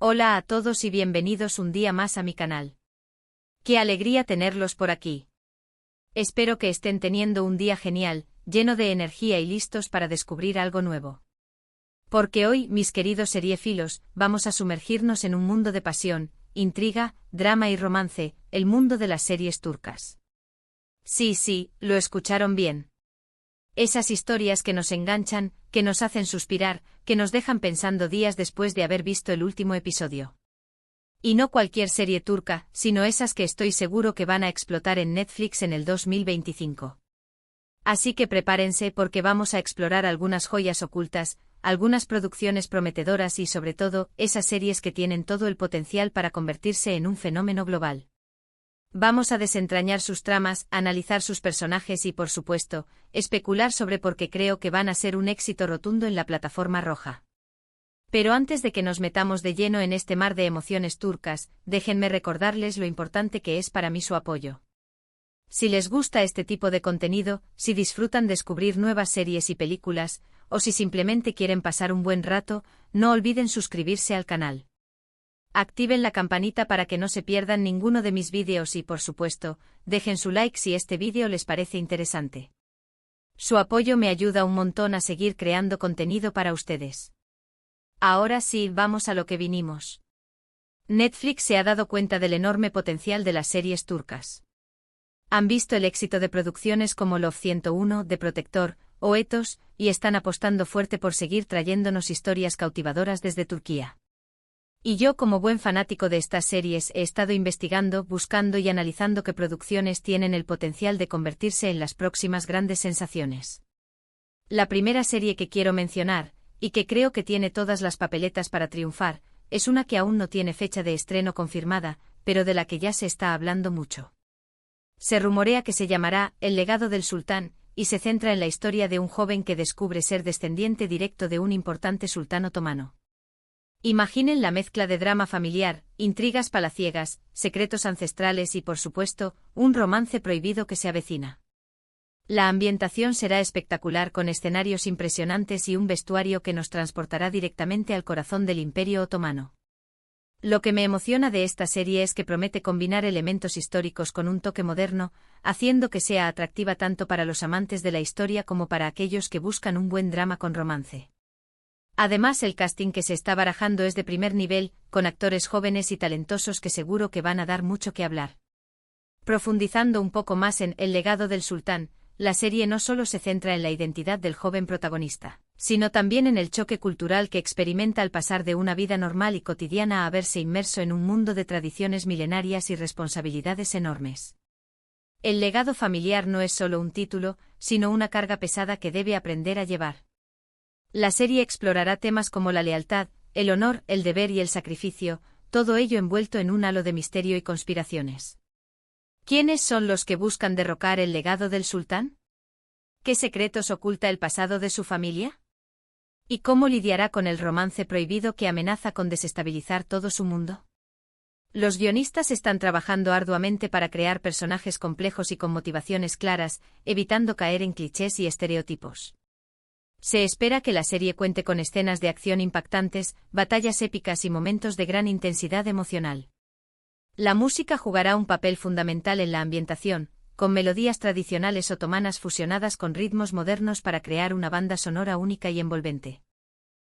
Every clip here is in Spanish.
Hola a todos y bienvenidos un día más a mi canal. Qué alegría tenerlos por aquí. Espero que estén teniendo un día genial, lleno de energía y listos para descubrir algo nuevo. Porque hoy, mis queridos seriefilos, vamos a sumergirnos en un mundo de pasión, intriga, drama y romance, el mundo de las series turcas. Sí, lo escucharon bien. Esas historias que nos enganchan, que nos hacen suspirar, que nos dejan pensando días después de haber visto el último episodio. Y no cualquier serie turca, sino esas que estoy seguro que van a explotar en Netflix en el 2025. Así que prepárense porque vamos a explorar algunas joyas ocultas, algunas producciones prometedoras y sobre todo, esas series que tienen todo el potencial para convertirse en un fenómeno global. Vamos a desentrañar sus tramas, analizar sus personajes y, por supuesto, especular sobre por qué creo que van a ser un éxito rotundo en la plataforma roja. Pero antes de que nos metamos de lleno en este mar de emociones turcas, déjenme recordarles lo importante que es para mí su apoyo. Si les gusta este tipo de contenido, si disfrutan descubrir nuevas series y películas, o si simplemente quieren pasar un buen rato, no olviden suscribirse al canal. Activen la campanita para que no se pierdan ninguno de mis vídeos y, por supuesto, dejen su like si este vídeo les parece interesante. Su apoyo me ayuda un montón a seguir creando contenido para ustedes. Ahora sí, vamos a lo que vinimos. Netflix se ha dado cuenta del enorme potencial de las series turcas. Han visto el éxito de producciones como Love 101, The Protector, o Etos, y están apostando fuerte por seguir trayéndonos historias cautivadoras desde Turquía. Y yo, como buen fanático de estas series, he estado investigando, buscando y analizando qué producciones tienen el potencial de convertirse en las próximas grandes sensaciones. La primera serie que quiero mencionar, y que creo que tiene todas las papeletas para triunfar, es una que aún no tiene fecha de estreno confirmada, pero de la que ya se está hablando mucho. Se rumorea que se llamará El legado del sultán, y se centra en la historia de un joven que descubre ser descendiente directo de un importante sultán otomano. Imaginen la mezcla de drama familiar, intrigas palaciegas, secretos ancestrales y, por supuesto, un romance prohibido que se avecina. La ambientación será espectacular con escenarios impresionantes y un vestuario que nos transportará directamente al corazón del Imperio Otomano. Lo que me emociona de esta serie es que promete combinar elementos históricos con un toque moderno, haciendo que sea atractiva tanto para los amantes de la historia como para aquellos que buscan un buen drama con romance. Además, el casting que se está barajando es de primer nivel, con actores jóvenes y talentosos que seguro que van a dar mucho que hablar. Profundizando un poco más en El legado del sultán, la serie no solo se centra en la identidad del joven protagonista, sino también en el choque cultural que experimenta al pasar de una vida normal y cotidiana a verse inmerso en un mundo de tradiciones milenarias y responsabilidades enormes. El legado familiar no es solo un título, sino una carga pesada que debe aprender a llevar. La serie explorará temas como la lealtad, el honor, el deber y el sacrificio, todo ello envuelto en un halo de misterio y conspiraciones. ¿Quiénes son los que buscan derrocar el legado del sultán? ¿Qué secretos oculta el pasado de su familia? ¿Y cómo lidiará con el romance prohibido que amenaza con desestabilizar todo su mundo? Los guionistas están trabajando arduamente para crear personajes complejos y con motivaciones claras, evitando caer en clichés y estereotipos. Se espera que la serie cuente con escenas de acción impactantes, batallas épicas y momentos de gran intensidad emocional. La música jugará un papel fundamental en la ambientación, con melodías tradicionales otomanas fusionadas con ritmos modernos para crear una banda sonora única y envolvente.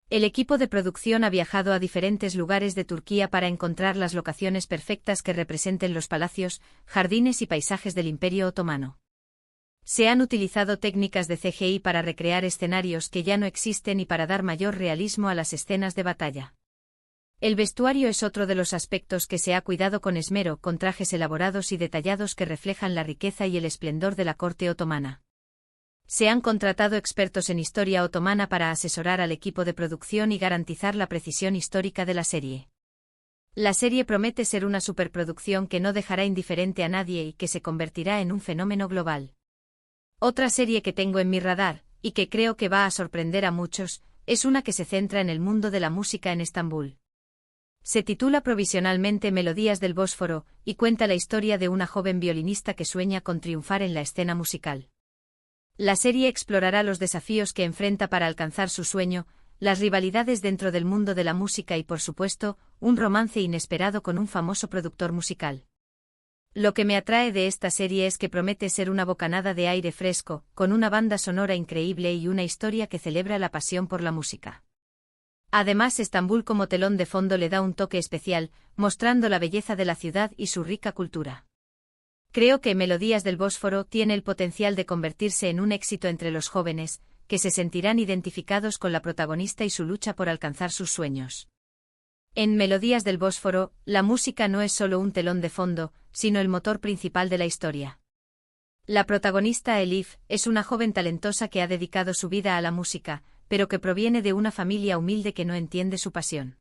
El equipo de producción ha viajado a diferentes lugares de Turquía para encontrar las locaciones perfectas que representen los palacios, jardines y paisajes del Imperio Otomano. Se han utilizado técnicas de CGI para recrear escenarios que ya no existen y para dar mayor realismo a las escenas de batalla. El vestuario es otro de los aspectos que se ha cuidado con esmero, con trajes elaborados y detallados que reflejan la riqueza y el esplendor de la corte otomana. Se han contratado expertos en historia otomana para asesorar al equipo de producción y garantizar la precisión histórica de la serie. La serie promete ser una superproducción que no dejará indiferente a nadie y que se convertirá en un fenómeno global. Otra serie que tengo en mi radar, y que creo que va a sorprender a muchos, es una que se centra en el mundo de la música en Estambul. Se titula provisionalmente Melodías del Bósforo, y cuenta la historia de una joven violinista que sueña con triunfar en la escena musical. La serie explorará los desafíos que enfrenta para alcanzar su sueño, las rivalidades dentro del mundo de la música y por supuesto, un romance inesperado con un famoso productor musical. Lo que me atrae de esta serie es que promete ser una bocanada de aire fresco, con una banda sonora increíble y una historia que celebra la pasión por la música. Además, Estambul como telón de fondo le da un toque especial, mostrando la belleza de la ciudad y su rica cultura. Creo que Melodías del Bósforo tiene el potencial de convertirse en un éxito entre los jóvenes, que se sentirán identificados con la protagonista y su lucha por alcanzar sus sueños. En Melodías del Bósforo, la música no es solo un telón de fondo, sino el motor principal de la historia. La protagonista Elif es una joven talentosa que ha dedicado su vida a la música, pero que proviene de una familia humilde que no entiende su pasión.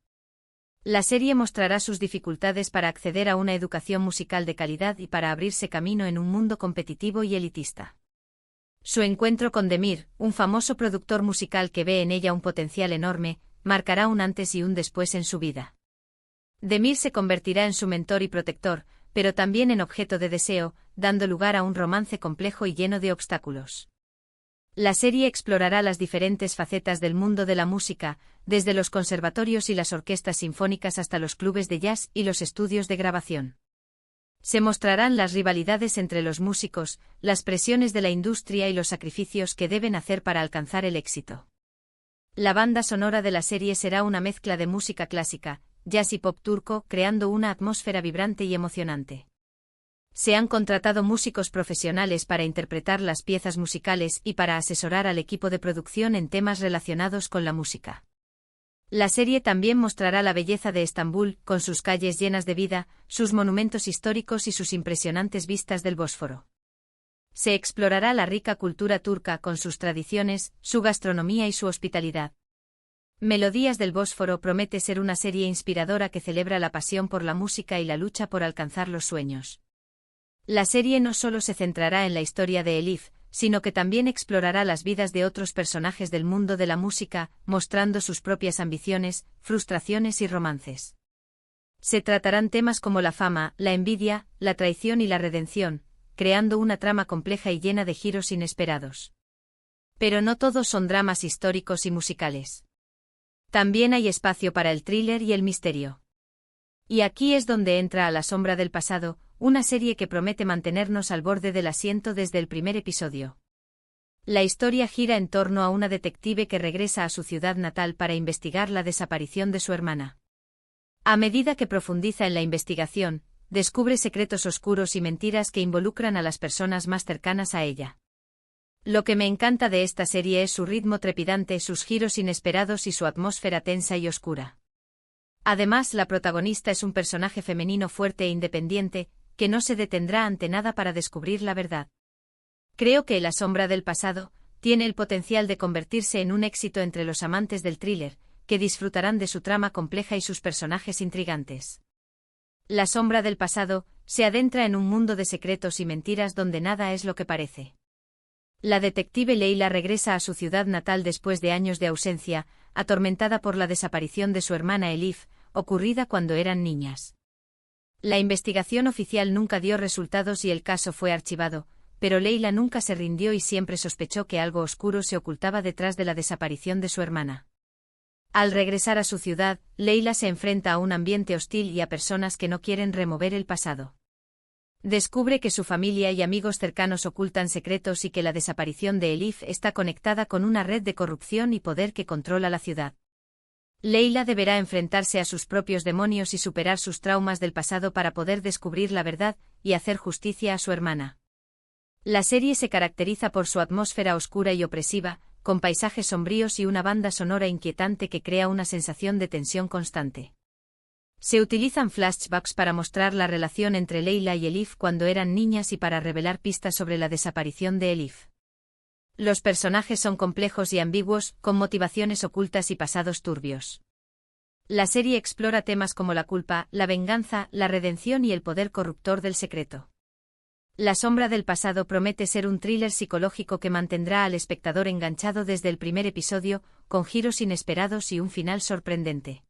La serie mostrará sus dificultades para acceder a una educación musical de calidad y para abrirse camino en un mundo competitivo y elitista. Su encuentro con Demir, un famoso productor musical que ve en ella un potencial enorme, marcará un antes y un después en su vida. Demir se convertirá en su mentor y protector, pero también en objeto de deseo, dando lugar a un romance complejo y lleno de obstáculos. La serie explorará las diferentes facetas del mundo de la música, desde los conservatorios y las orquestas sinfónicas hasta los clubes de jazz y los estudios de grabación. Se mostrarán las rivalidades entre los músicos, las presiones de la industria y los sacrificios que deben hacer para alcanzar el éxito. La banda sonora de la serie será una mezcla de música clásica, jazz y pop turco, creando una atmósfera vibrante y emocionante. Se han contratado músicos profesionales para interpretar las piezas musicales y para asesorar al equipo de producción en temas relacionados con la música. La serie también mostrará la belleza de Estambul, con sus calles llenas de vida, sus monumentos históricos y sus impresionantes vistas del Bósforo. Se explorará la rica cultura turca con sus tradiciones, su gastronomía y su hospitalidad. Melodías del Bósforo promete ser una serie inspiradora que celebra la pasión por la música y la lucha por alcanzar los sueños. La serie no solo se centrará en la historia de Elif, sino que también explorará las vidas de otros personajes del mundo de la música, mostrando sus propias ambiciones, frustraciones y romances. Se tratarán temas como la fama, la envidia, la traición y la redención, creando una trama compleja y llena de giros inesperados. Pero no todos son dramas históricos y musicales. También hay espacio para el thriller y el misterio. Y aquí es donde entra A la sombra del pasado, una serie que promete mantenernos al borde del asiento desde el primer episodio. La historia gira en torno a una detective que regresa a su ciudad natal para investigar la desaparición de su hermana. A medida que profundiza en la investigación, descubre secretos oscuros y mentiras que involucran a las personas más cercanas a ella. Lo que me encanta de esta serie es su ritmo trepidante, sus giros inesperados y su atmósfera tensa y oscura. Además, la protagonista es un personaje femenino fuerte e independiente, que no se detendrá ante nada para descubrir la verdad. Creo que La sombra del pasado tiene el potencial de convertirse en un éxito entre los amantes del thriller, que disfrutarán de su trama compleja y sus personajes intrigantes. La sombra del pasado se adentra en un mundo de secretos y mentiras donde nada es lo que parece. La detective Leila regresa a su ciudad natal después de años de ausencia, atormentada por la desaparición de su hermana Elif, ocurrida cuando eran niñas. La investigación oficial nunca dio resultados y el caso fue archivado, pero Leila nunca se rindió y siempre sospechó que algo oscuro se ocultaba detrás de la desaparición de su hermana. Al regresar a su ciudad, Leila se enfrenta a un ambiente hostil y a personas que no quieren remover el pasado. Descubre que su familia y amigos cercanos ocultan secretos y que la desaparición de Elif está conectada con una red de corrupción y poder que controla la ciudad. Leila deberá enfrentarse a sus propios demonios y superar sus traumas del pasado para poder descubrir la verdad y hacer justicia a su hermana. La serie se caracteriza por su atmósfera oscura y opresiva, con paisajes sombríos y una banda sonora inquietante que crea una sensación de tensión constante. Se utilizan flashbacks para mostrar la relación entre Leila y Elif cuando eran niñas y para revelar pistas sobre la desaparición de Elif. Los personajes son complejos y ambiguos, con motivaciones ocultas y pasados turbios. La serie explora temas como la culpa, la venganza, la redención y el poder corruptor del secreto. La sombra del pasado promete ser un thriller psicológico que mantendrá al espectador enganchado desde el primer episodio, con giros inesperados y un final sorprendente.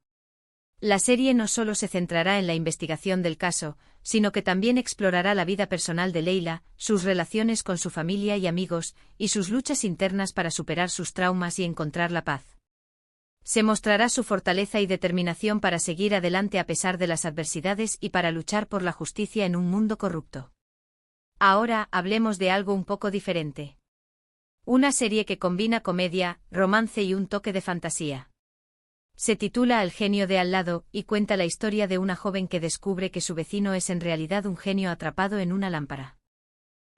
La serie no solo se centrará en la investigación del caso, sino que también explorará la vida personal de Leila, sus relaciones con su familia y amigos, y sus luchas internas para superar sus traumas y encontrar la paz. Se mostrará su fortaleza y determinación para seguir adelante a pesar de las adversidades y para luchar por la justicia en un mundo corrupto. Ahora, hablemos de algo un poco diferente. Una serie que combina comedia, romance y un toque de fantasía. Se titula El genio de al lado y cuenta la historia de una joven que descubre que su vecino es en realidad un genio atrapado en una lámpara.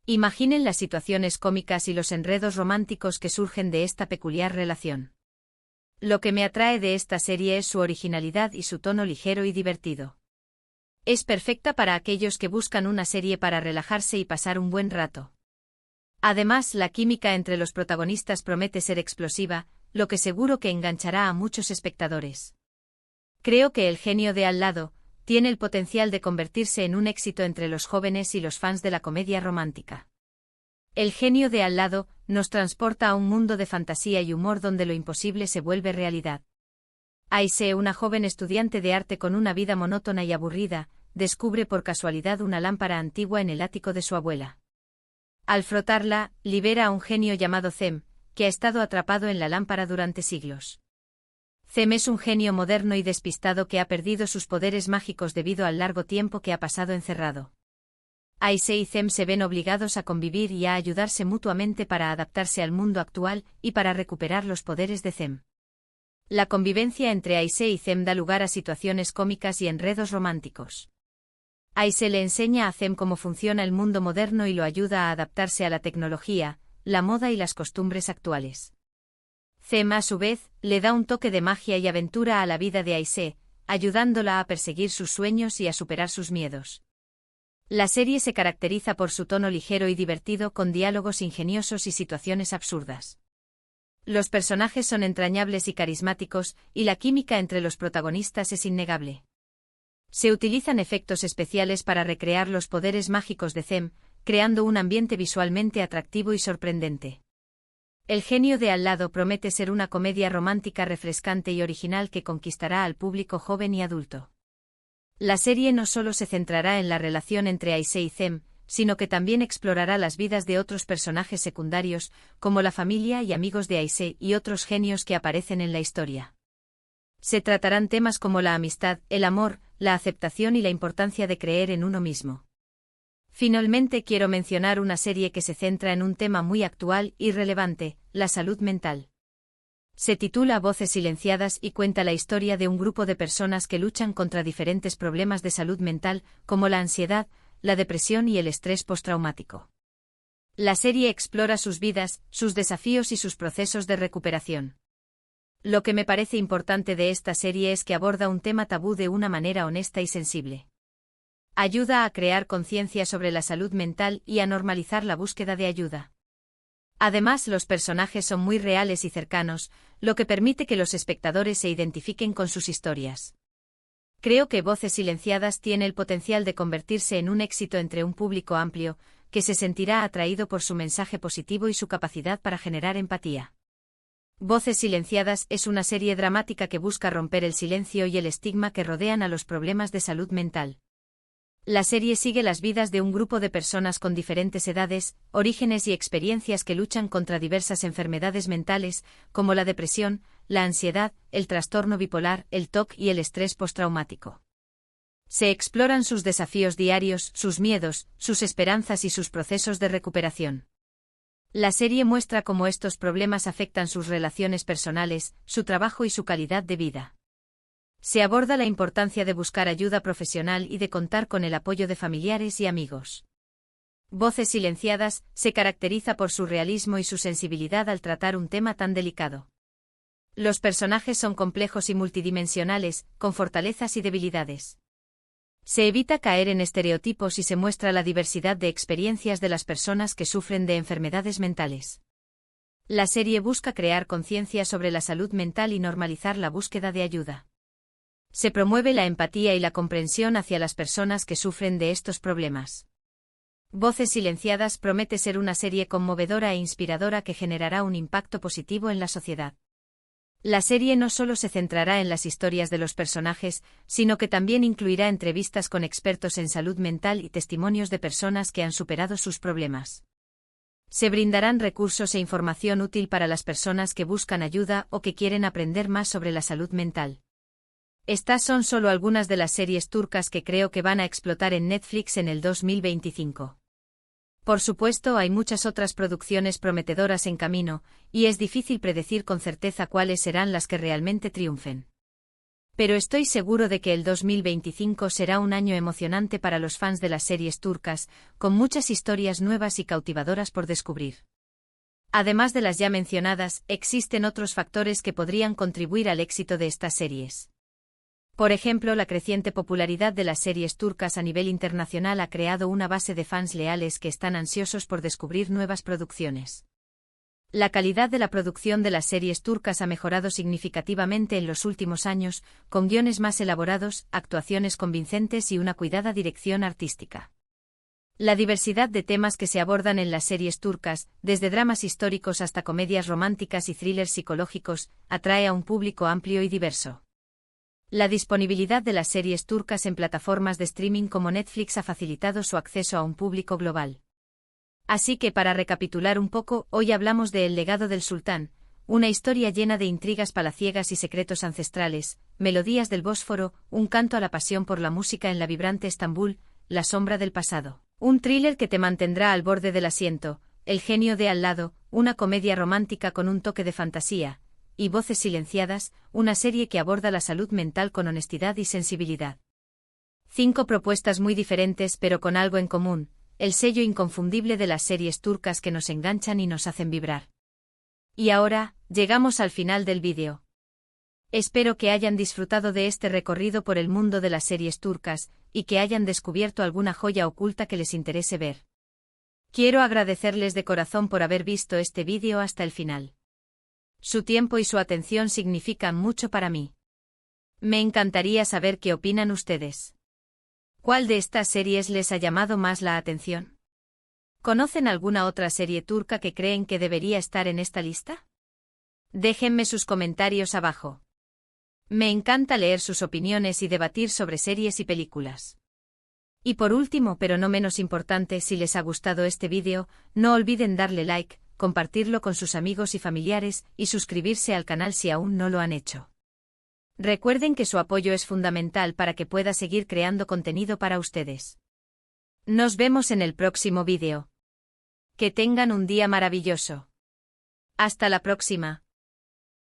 Imaginen las situaciones cómicas y los enredos románticos que surgen de esta peculiar relación. Lo que me atrae de esta serie es su originalidad y su tono ligero y divertido. Es perfecta para aquellos que buscan una serie para relajarse y pasar un buen rato. Además, la química entre los protagonistas promete ser explosiva, lo que seguro que enganchará a muchos espectadores. Creo que El genio de al lado tiene el potencial de convertirse en un éxito entre los jóvenes y los fans de la comedia romántica. El genio de al lado nos transporta a un mundo de fantasía y humor donde lo imposible se vuelve realidad. Aisee, una joven estudiante de arte con una vida monótona y aburrida, descubre por casualidad una lámpara antigua en el ático de su abuela. Al frotarla, libera a un genio llamado Zem, que ha estado atrapado en la lámpara durante siglos. Zem es un genio moderno y despistado que ha perdido sus poderes mágicos debido al largo tiempo que ha pasado encerrado. Aisee y Zem se ven obligados a convivir y a ayudarse mutuamente para adaptarse al mundo actual y para recuperar los poderes de Zem. La convivencia entre Aisee y Zem da lugar a situaciones cómicas y enredos románticos. Aisee le enseña a Zem cómo funciona el mundo moderno y lo ayuda a adaptarse a la tecnología, la moda y las costumbres actuales. Zem, a su vez, le da un toque de magia y aventura a la vida de Aisee, ayudándola a perseguir sus sueños y a superar sus miedos. La serie se caracteriza por su tono ligero y divertido con diálogos ingeniosos y situaciones absurdas. Los personajes son entrañables y carismáticos, y la química entre los protagonistas es innegable. Se utilizan efectos especiales para recrear los poderes mágicos de Zem, creando un ambiente visualmente atractivo y sorprendente. El genio de al lado promete ser una comedia romántica refrescante y original que conquistará al público joven y adulto. La serie no solo se centrará en la relación entre Aisee y Zem, sino que también explorará las vidas de otros personajes secundarios, como la familia y amigos de Aisee y otros genios que aparecen en la historia. Se tratarán temas como la amistad, el amor, la aceptación y la importancia de creer en uno mismo. Finalmente quiero mencionar una serie que se centra en un tema muy actual y relevante, la salud mental. Se titula Voces silenciadas y cuenta la historia de un grupo de personas que luchan contra diferentes problemas de salud mental, como la ansiedad, la depresión y el estrés postraumático. La serie explora sus vidas, sus desafíos y sus procesos de recuperación. Lo que me parece importante de esta serie es que aborda un tema tabú de una manera honesta y sensible. Ayuda a crear conciencia sobre la salud mental y a normalizar la búsqueda de ayuda. Además, los personajes son muy reales y cercanos, lo que permite que los espectadores se identifiquen con sus historias. Creo que Voces silenciadas tiene el potencial de convertirse en un éxito entre un público amplio, que se sentirá atraído por su mensaje positivo y su capacidad para generar empatía. Voces silenciadas es una serie dramática que busca romper el silencio y el estigma que rodean a los problemas de salud mental. La serie sigue las vidas de un grupo de personas con diferentes edades, orígenes y experiencias que luchan contra diversas enfermedades mentales, como la depresión, la ansiedad, el trastorno bipolar, el TOC y el estrés postraumático. Se exploran sus desafíos diarios, sus miedos, sus esperanzas y sus procesos de recuperación. La serie muestra cómo estos problemas afectan sus relaciones personales, su trabajo y su calidad de vida. Se aborda la importancia de buscar ayuda profesional y de contar con el apoyo de familiares y amigos. Voces silenciadas se caracteriza por su realismo y su sensibilidad al tratar un tema tan delicado. Los personajes son complejos y multidimensionales, con fortalezas y debilidades. Se evita caer en estereotipos y se muestra la diversidad de experiencias de las personas que sufren de enfermedades mentales. La serie busca crear conciencia sobre la salud mental y normalizar la búsqueda de ayuda. Se promueve la empatía y la comprensión hacia las personas que sufren de estos problemas. Voces silenciadas promete ser una serie conmovedora e inspiradora que generará un impacto positivo en la sociedad. La serie no solo se centrará en las historias de los personajes, sino que también incluirá entrevistas con expertos en salud mental y testimonios de personas que han superado sus problemas. Se brindarán recursos e información útil para las personas que buscan ayuda o que quieren aprender más sobre la salud mental. Estas son solo algunas de las series turcas que creo que van a explotar en Netflix en el 2025. Por supuesto, hay muchas otras producciones prometedoras en camino, y es difícil predecir con certeza cuáles serán las que realmente triunfen. Pero estoy seguro de que el 2025 será un año emocionante para los fans de las series turcas, con muchas historias nuevas y cautivadoras por descubrir. Además de las ya mencionadas, existen otros factores que podrían contribuir al éxito de estas series. Por ejemplo, la creciente popularidad de las series turcas a nivel internacional ha creado una base de fans leales que están ansiosos por descubrir nuevas producciones. La calidad de la producción de las series turcas ha mejorado significativamente en los últimos años, con guiones más elaborados, actuaciones convincentes y una cuidada dirección artística. La diversidad de temas que se abordan en las series turcas, desde dramas históricos hasta comedias románticas y thrillers psicológicos, atrae a un público amplio y diverso. La disponibilidad de las series turcas en plataformas de streaming como Netflix ha facilitado su acceso a un público global. Así que para recapitular un poco, hoy hablamos de El legado del sultán, una historia llena de intrigas palaciegas y secretos ancestrales, melodías del Bósforo, un canto a la pasión por la música en la vibrante Estambul, La sombra del pasado, un thriller que te mantendrá al borde del asiento, El genio de al lado, una comedia romántica con un toque de fantasía, y Voces silenciadas, una serie que aborda la salud mental con honestidad y sensibilidad. 5 propuestas muy diferentes pero con algo en común, el sello inconfundible de las series turcas que nos enganchan y nos hacen vibrar. Y ahora, llegamos al final del vídeo. Espero que hayan disfrutado de este recorrido por el mundo de las series turcas, y que hayan descubierto alguna joya oculta que les interese ver. Quiero agradecerles de corazón por haber visto este vídeo hasta el final. Su tiempo y su atención significan mucho para mí. Me encantaría saber qué opinan ustedes. ¿Cuál de estas series les ha llamado más la atención? ¿Conocen alguna otra serie turca que creen que debería estar en esta lista? Déjenme sus comentarios abajo. Me encanta leer sus opiniones y debatir sobre series y películas. Y por último, pero no menos importante, si les ha gustado este vídeo, no olviden darle like, compartirlo con sus amigos y familiares, y suscribirse al canal si aún no lo han hecho. Recuerden que su apoyo es fundamental para que pueda seguir creando contenido para ustedes. Nos vemos en el próximo vídeo. Que tengan un día maravilloso. Hasta la próxima.